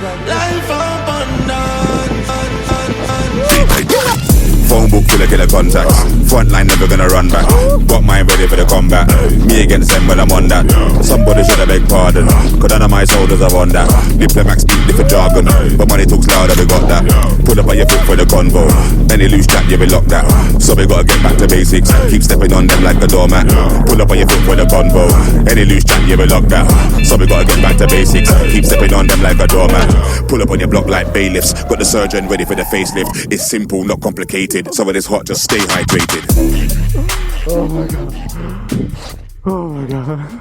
Life abundance. Phone book full of killer contacts. Frontline never gonna run back. Got mine ready for the combat. Me against them when I'm on that. Somebody should have beg pardon. Cause none of my soldiers are on that. Diplomats speak different jargon, but money talks louder, we got that. Pull up on your foot for the convo. Any loose chat, you be locked out. So we gotta get back to basics. Keep stepping on them like a doormat. Pull up on your foot for the convo. Any loose chat, you be locked out. So we gotta get back to basics. Keep stepping on them like a doormat. Pull up on your block like bailiffs. Got the surgeon ready for the facelift. It's simple, not complicated. So when it's hot, just stay hydrated. Oh my god. Oh my god.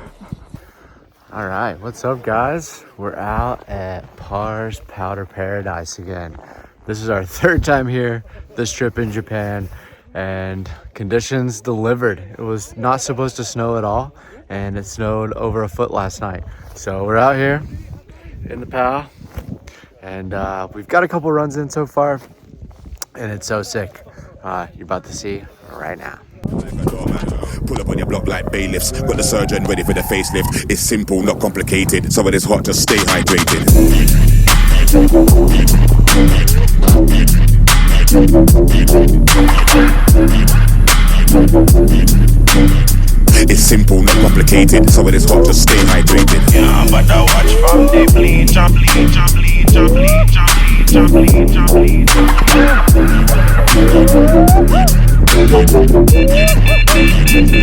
Alright, what's up guys? We're out at Pollard's Powder Paradise again. This is our third time here this trip in Japan, and conditions delivered. It was not supposed to snow at all, and it snowed over a foot last night. So we're out here in the POW, and we've got a couple runs in so far, and it's so sick. You're about to see right now. Pull up on your block like bailiffs. Got the surgeon ready for the facelift. It's simple, not complicated. So when it's hot, just stay hydrated. It's simple, not complicated. So when it's hot, just stay hydrated. Yeah, but I watch from the bleach,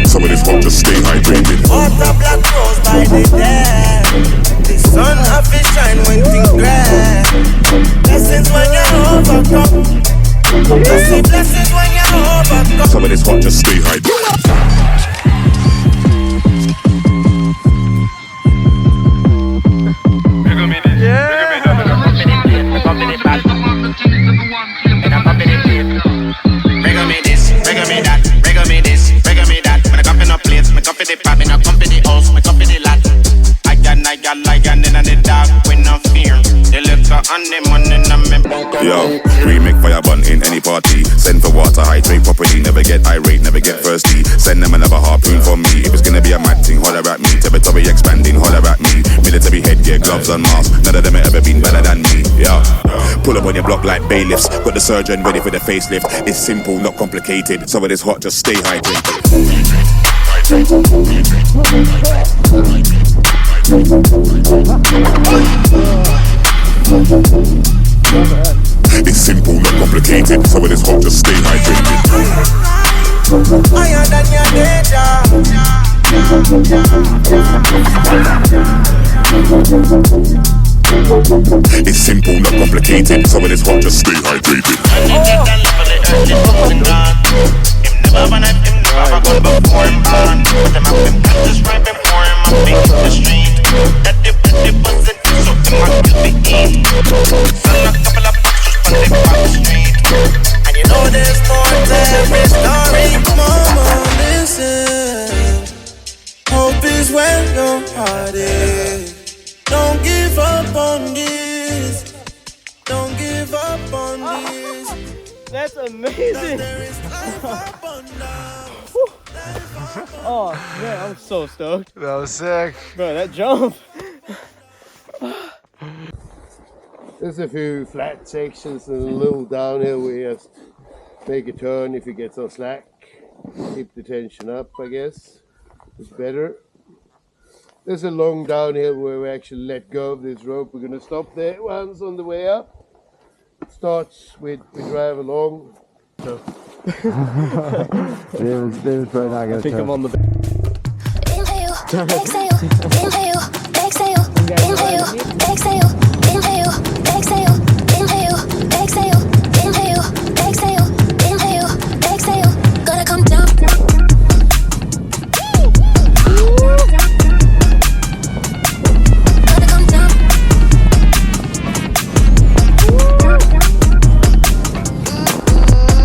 So when it's hot, just stay hydrated. Water black rose by the dam. The sun have to shine when things grass. Blessings when you overcome. Blessings when you overcome. So when it's hot, just stay hydrated. Yo, we make fire bun in any party. Send for water, hydrate properly. Never get irate, never get thirsty. Send them another harpoon for me. If it's gonna be a mad thing, holler at me. Territory expanding, holler at me. Military headgear, gloves and masks. None of them have ever been better than me. Yeah, pull up on your block like bailiffs. Got the surgeon ready for the facelift. It's simple, not complicated. So when it's hot, just stay hydrated. It's simple, not complicated. So when it's hot, just stay hydrated. Higher than your nature. It's simple, not complicated. So when it's hot, just stay hydrated. And you know there's more to every story. Mama, listen. Hope is where your heart is. Don't give up on this. Don't give up on this. That's amazing. Oh man, I'm so stoked. That was sick. Bro, that jump. There's a few flat sections and a little downhill where you just make a turn if you get some slack. Keep the tension up, I guess. It's better. There's a long downhill where we actually let go of this rope. We're going to stop there once on the way up. It starts with we drive along. So. David's probably not gonna. I think I'm on the. Inhale, exhale, inhale, exhale, inhale, exhale, inhale, exhale, inhale, exhale, inhale, exhale, inhale, exhale. Gotta come down. Gotta come down.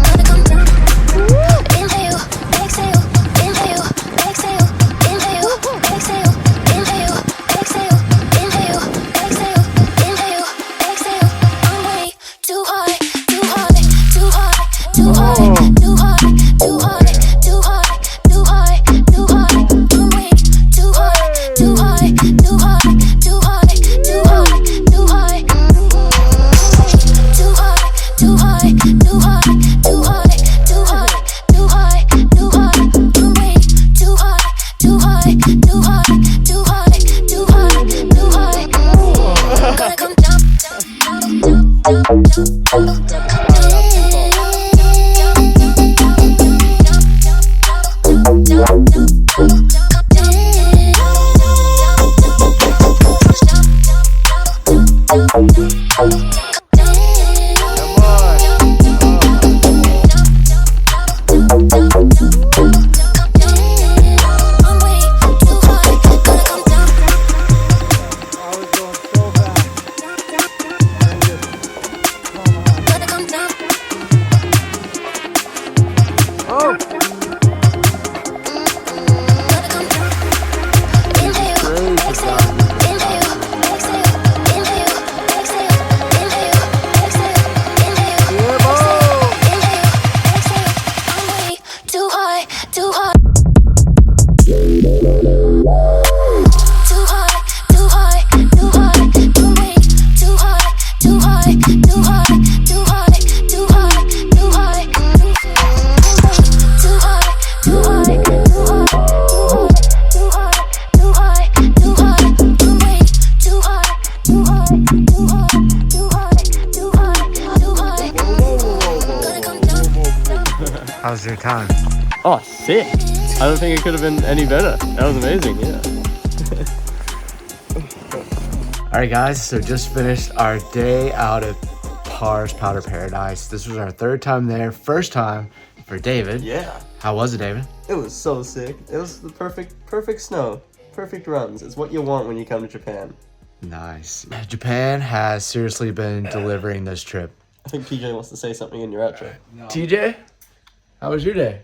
Gotta come down. Inhale, exhale, inhale, exhale, inhale, exhale, inhale, exhale, inhale, exhale, inhale, exhale. I'm way too high. too hard. Too hard, too hard, too hard, too weak, too hard, too hard, too hard, too hard, too hard, too hard, too hard, too hard, too hard, too hard, too hard, too hard, too weak, too hard, too hard, too hard, too hard, too hard, too hard. Gonna come down. How was your time? Oh, sick. I don't think it could have been any better. That was amazing, yeah. All right, guys, so just finished our day out at Parr's Powder Paradise. This was our third time there, first time for David. Yeah. How was it, David? It was so sick. It was the perfect snow. Perfect runs. It's what you want when you come to Japan. Nice. Japan has seriously been delivering this trip. I think TJ wants to say something in your outro. TJ, how was your day?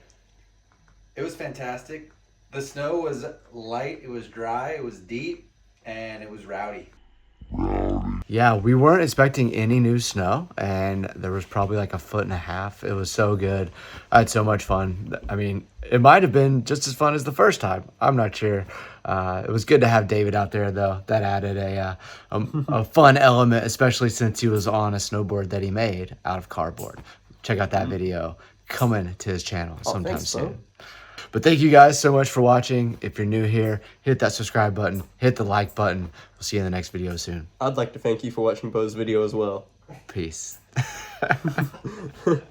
It was fantastic. The snow was light, it was dry, it was deep, and it was rowdy. Yeah, we weren't expecting any new snow, and there was probably like 1.5 feet. It was so good. I had so much fun. I mean, it might have been just as fun as the first time. I'm not sure. It was good to have David out there, though. That added a fun element, especially since he was on a snowboard that he made out of cardboard. Check out that video coming to his channel sometime thanks, bro. soon. But thank you guys so much for watching. If you're new here, hit that subscribe button, hit the like button. We'll see you in the next video soon. I'd like to thank you for watching Bo's video as well. Peace.